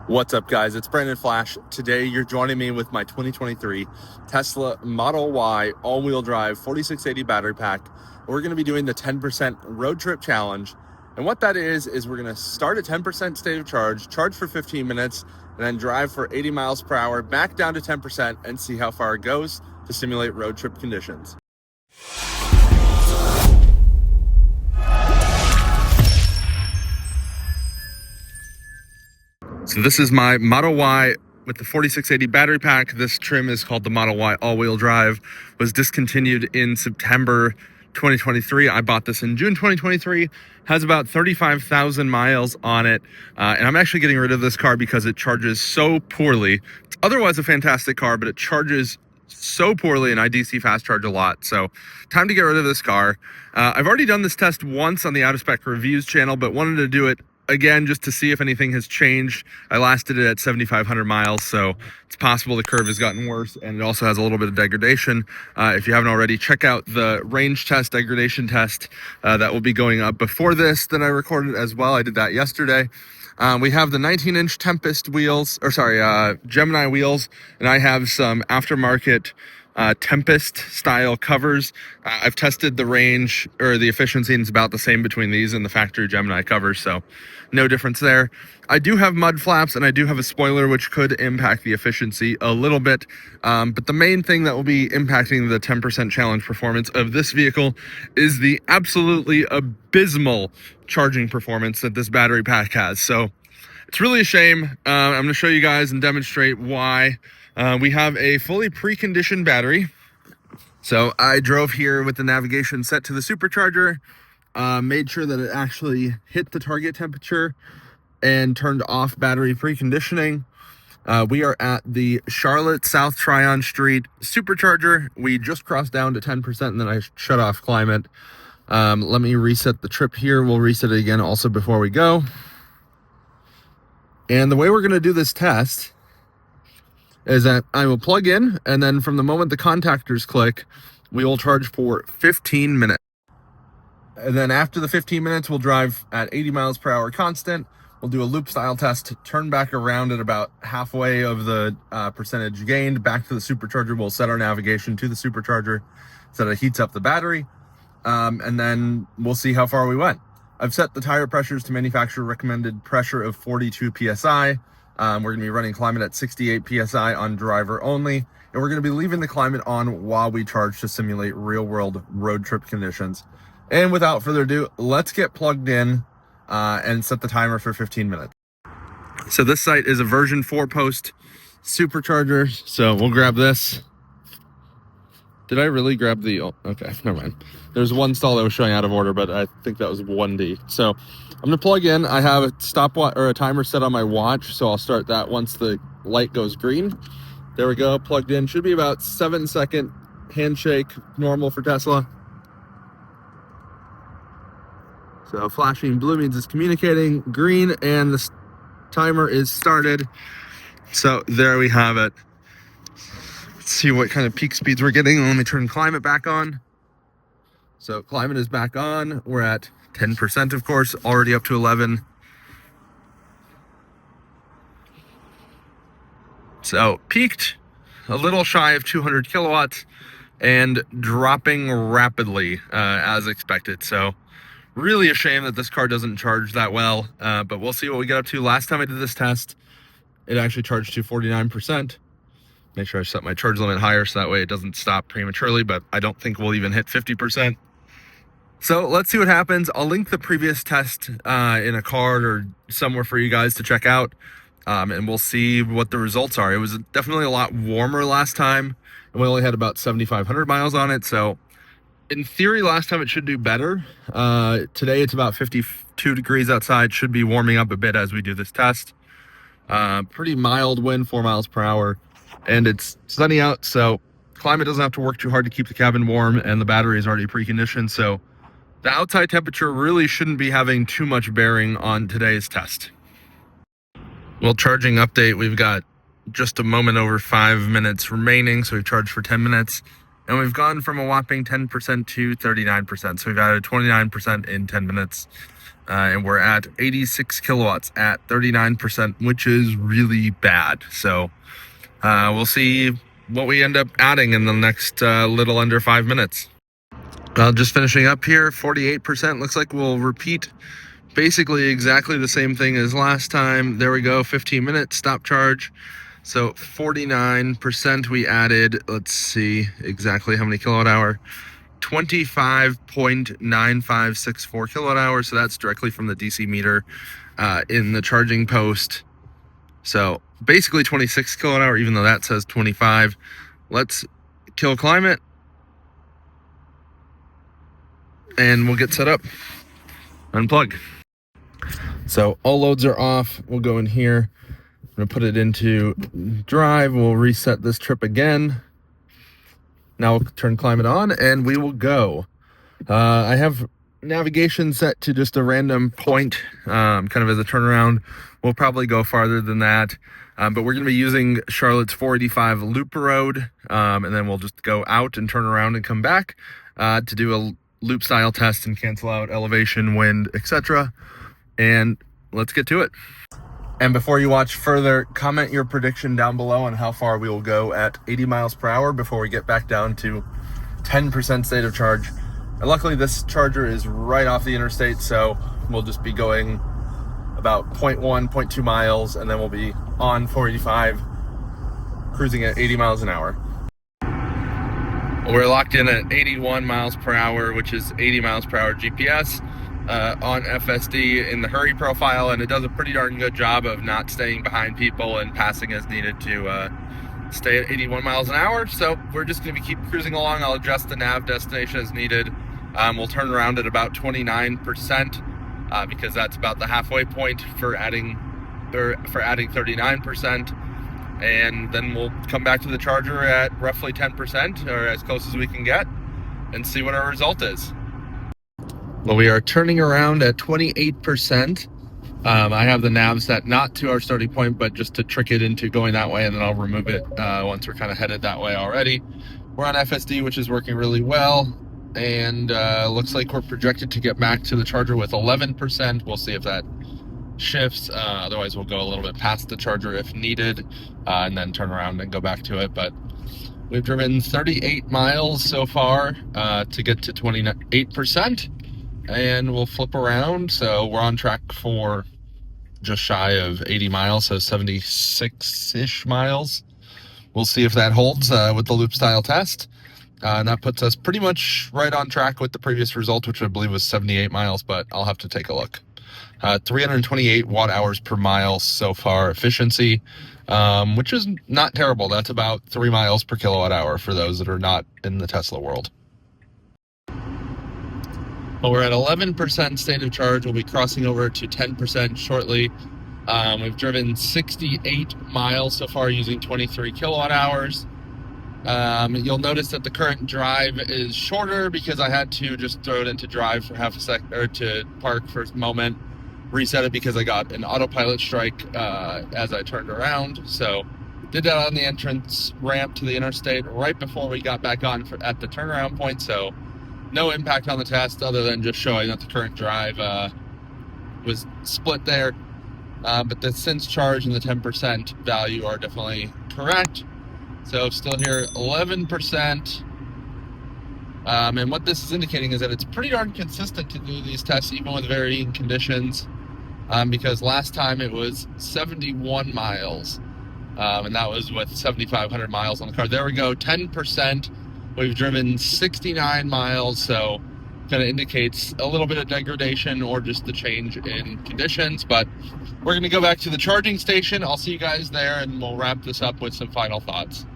What's up, guys? It's Brandon Flash. Today, you're joining me with my 2023 Tesla Model Y all-wheel drive 4680 battery pack. We're going to be doing the 10% road trip challenge. And what that is we're going to start at 10% state of charge for 15 minutes, and then drive for 80 miles per hour back down to 10% and see how far it goes to simulate road trip conditions. So this is my Model Y with the 4680 battery pack. This trim is called the Model Y all-wheel drive. Was discontinued in September 2023. I bought this in June 2023. Has about 35,000 miles on it. And I'm actually getting rid of this car because it charges so poorly. It's otherwise a fantastic car, but it charges so poorly, and I DC fast charge a lot. So time to get rid of this car. I've already done this test once on the Out of Spec Reviews channel, but wanted to do it again just to see if anything has changed. I last did it at 7,500 miles, so it's possible the curve has gotten worse, and it also has a little bit of degradation. If you haven't already, check out the range test, degradation test that will be going up before this that I recorded as well. I did that yesterday. We have the 19-inch Tempest wheels, Gemini wheels, and I have some aftermarket Tempest style covers. I've tested the range or the efficiency, and it's about the same between these and the factory Gemini covers, so no difference there. I do have mud flaps and I do have a spoiler, which could impact the efficiency a little bit, but the main thing that will be impacting the 10% challenge performance of this vehicle is the absolutely abysmal charging performance that this battery pack has. So it's really a shame. I'm going to show you guys and demonstrate why. We have a fully preconditioned battery. So I drove here with the navigation set to the supercharger, made sure that it actually hit the target temperature, and turned off battery preconditioning. We are at the Charlotte South Tryon Street supercharger. We just crossed down to 10%, and then I shut off climate. Let me reset the trip here. We'll reset it again also before we go. And the way we're going to do this test is that I will plug in, and then from the moment the contactors click, we will charge for 15 minutes. And then after the 15 minutes, we'll drive at 80 miles per hour constant. We'll do a loop style test, turn back around at about halfway of the percentage gained back to the supercharger. We'll set our navigation to the supercharger so that it heats up the battery. And then we'll see how far we went. I've set the tire pressures to manufacturer recommended pressure of 42 PSI. We're going to be running climate at 68 PSI on driver only. And we're going to be leaving the climate on while we charge to simulate real world road trip conditions. And without further ado, let's get plugged in and set the timer for 15 minutes. So this site is a version 4 post supercharger. So we'll grab this. Did I really grab the, oh, okay, never mind. There's one stall that was showing out of order, but I think that was 1D. So I'm gonna plug in. I have a stopwatch or a timer set on my watch, so I'll start that once the light goes green. There we go, plugged in. Should be about 7-second handshake, normal for Tesla. So flashing blue means it's communicating, green, and the timer is started. So there we have it. Let's see what kind of peak speeds we're getting. Let me turn climate back on. So climate is back on. We're at 10%, of course, already up to 11. So peaked a little shy of 200 kilowatts and dropping rapidly as expected. So really a shame that this car doesn't charge that well, but we'll see what we get up to. Last time I did this test, it actually charged to 49%. Make sure I set my charge limit higher so that way it doesn't stop prematurely, but I don't think we'll even hit 50%. So let's see what happens. I'll link the previous test in a card or somewhere for you guys to check out, and we'll see what the results are. It was definitely a lot warmer last time, and we only had about 7,500 miles on it. So in theory, last time it should do better. Today it's about 52 degrees outside, should be warming up a bit as we do this test. Pretty mild wind, 4 miles per hour. And it's sunny out, so climate doesn't have to work too hard to keep the cabin warm, and the battery is already preconditioned, so the outside temperature really shouldn't be having too much bearing on today's test. Well, charging update, we've got just a moment over 5 minutes remaining, so we've charged for 10 minutes, and we've gone from a whopping 10% to 39%, so we've added 29% in 10 minutes. and we're at 86 kilowatts at 39%, which is really bad. So we'll see what we end up adding in the next little under 5 minutes. Just finishing up here, 48%. Looks like we'll repeat basically exactly the same thing as last time. There we go, 15 minutes, stop charge. So 49% we added, let's see exactly how many kilowatt hour. 25.9564 kilowatt hours. So that's directly from the DC meter in the charging post. So basically 26 kilowatt hour, even though that says 25. Let's kill climate and we'll get set up. Unplug. So all loads are off. We'll go in here. I'm gonna put it into drive. We'll reset this trip again. Now we'll turn climate on and we will go. I have navigation set to just a random point, kind of as a turnaround. We'll probably go farther than that, but we're gonna be using Charlotte's 485 loop road, and then we'll just go out and turn around and come back to do a loop style test and cancel out elevation, wind, etc. And let's get to it. And before you watch further, comment your prediction down below on how far we will go at 80 miles per hour before we get back down to 10% state of charge. And luckily this charger is right off the interstate, so we'll just be going about 0.1, 0.2 miles, and then we'll be on 485, cruising at 80 miles an hour. We're locked in at 81 miles per hour, which is 80 miles per hour GPS. On FSD in the hurry profile, and it does a pretty darn good job of not staying behind people and passing as needed to stay at 81 miles an hour. So we're just going to keep cruising along. I'll adjust the nav destination as needed. We'll turn around at about 29% because that's about the halfway point for adding 39%, and then we'll come back to the charger at roughly 10% or as close as we can get and see what our result is. Well, we are turning around at 28%. I have the nav set not to our starting point, but just to trick it into going that way, and then I'll remove it once we're kind of headed that way already. We're on FSD, which is working really well, and looks like we're projected to get back to the charger with 11%. We'll see if that shifts. Otherwise, we'll go a little bit past the charger if needed, and then turn around and go back to it. But we've driven 38 miles so far to get to 28%. And we'll flip around. So we're on track for just shy of 80 miles, so 76-ish miles. We'll see if that holds with the loop style test. And that puts us pretty much right on track with the previous result, which I believe was 78 miles, but I'll have to take a look. 328 watt hours per mile so far efficiency, which is not terrible. That's about 3 miles per kilowatt hour for those that are not in the Tesla world. Well, we're at 11% state of charge. We'll be crossing over to 10% shortly. We've driven 68 miles so far using 23 kilowatt hours. You'll notice that the current drive is shorter because I had to just throw it into drive for half a sec, or to park for a moment, reset it because I got an autopilot strike as I turned around. So did that on the entrance ramp to the interstate right before we got back on at the turnaround point. So no impact on the test other than just showing that the current drive was split there. But the since charge and the 10% value are definitely correct. So still here, 11%. And what this is indicating is that it's pretty darn consistent to do these tests even with varying conditions, because last time it was 71 miles, and that was with 7,500 miles on the car. There we go, 10%. We've driven 69 miles, so kind of indicates a little bit of degradation or just the change in conditions. But we're going to go back to the charging station. I'll see you guys there, and we'll wrap this up with some final thoughts.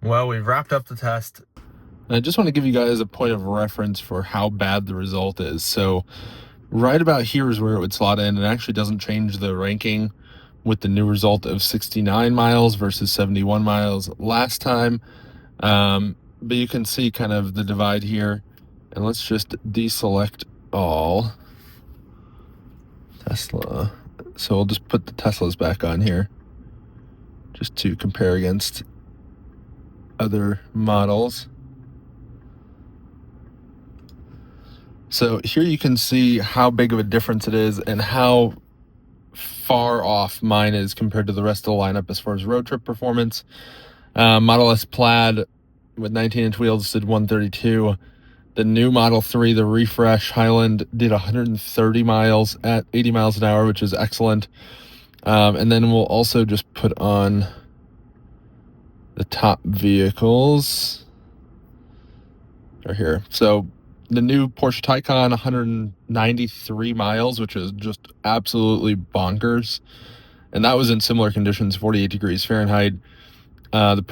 Well, we've wrapped up the test. And I just want to give you guys a point of reference for how bad the result is. So right about here is where it would slot in. It actually doesn't change the ranking with the new result of 69 miles versus 71 miles last time. But you can see kind of the divide here. And let's just deselect all Tesla. So we'll just put the Teslas back on here just to compare against other models. So here you can see how big of a difference it is and how far off mine is compared to the rest of the lineup as far as road trip performance. Model S Plaid with 19-inch wheels did 132. The new Model 3, the refresh Highland, did 130 miles at 80 miles an hour, which is excellent. And then we'll also just put on the top vehicles right here. So the new Porsche Taycan, 193 miles, which is just absolutely bonkers. And that was in similar conditions, 48 degrees Fahrenheit. The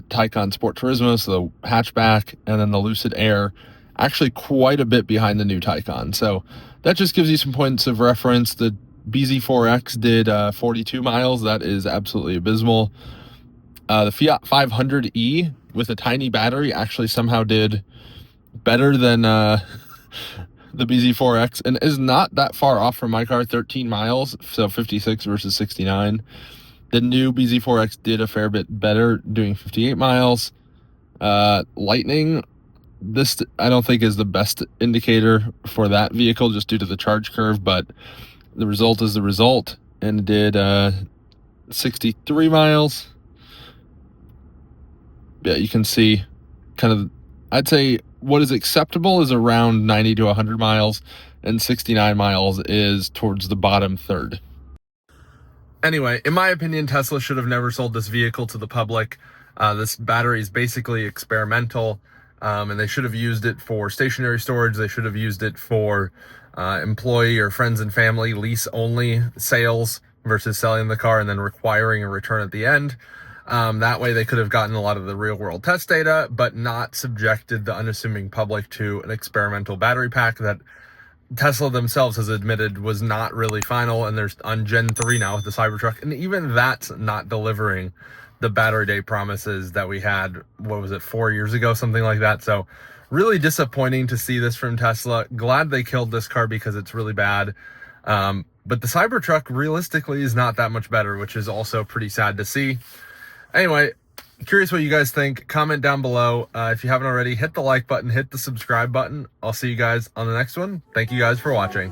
Taycan Sport Turismo, so the hatchback, and then the Lucid Air, actually quite a bit behind the new Taycan. So that just gives you some points of reference. The BZ4X did 42 miles. That is absolutely abysmal. The Fiat 500e with a tiny battery actually somehow did better than the BZ4X and is not that far off from my car, 13 miles, so 56 versus 69. The new BZ4X did a fair bit better, doing 58 miles. Lightning, this I don't think is the best indicator for that vehicle just due to the charge curve, but the result is the result, and it did 63 miles. Yeah, you can see kind of, I'd say what is acceptable is around 90 to 100 miles, and 69 miles is towards the bottom third. Anyway, in my opinion, Tesla should have never sold this vehicle to the public. This battery is basically experimental, and they should have used it for stationary storage. They should have used it for employee or friends and family lease-only sales versus selling the car and then requiring a return at the end. That way they could have gotten a lot of the real-world test data, but not subjected the unassuming public to an experimental battery pack that Tesla themselves has admitted was not really final, and there's on Gen 3 now with the Cybertruck, and even that's not delivering the battery day promises that we had, what was it, 4 years ago, something like that. So really disappointing to see this from Tesla. Glad they killed this car because it's really bad. But the Cybertruck realistically is not that much better, which is also pretty sad to see. Anyway, curious what you guys think. Comment down below. If you haven't already, hit the like button, hit the subscribe button. I'll see you guys on the next one. Thank you guys for watching.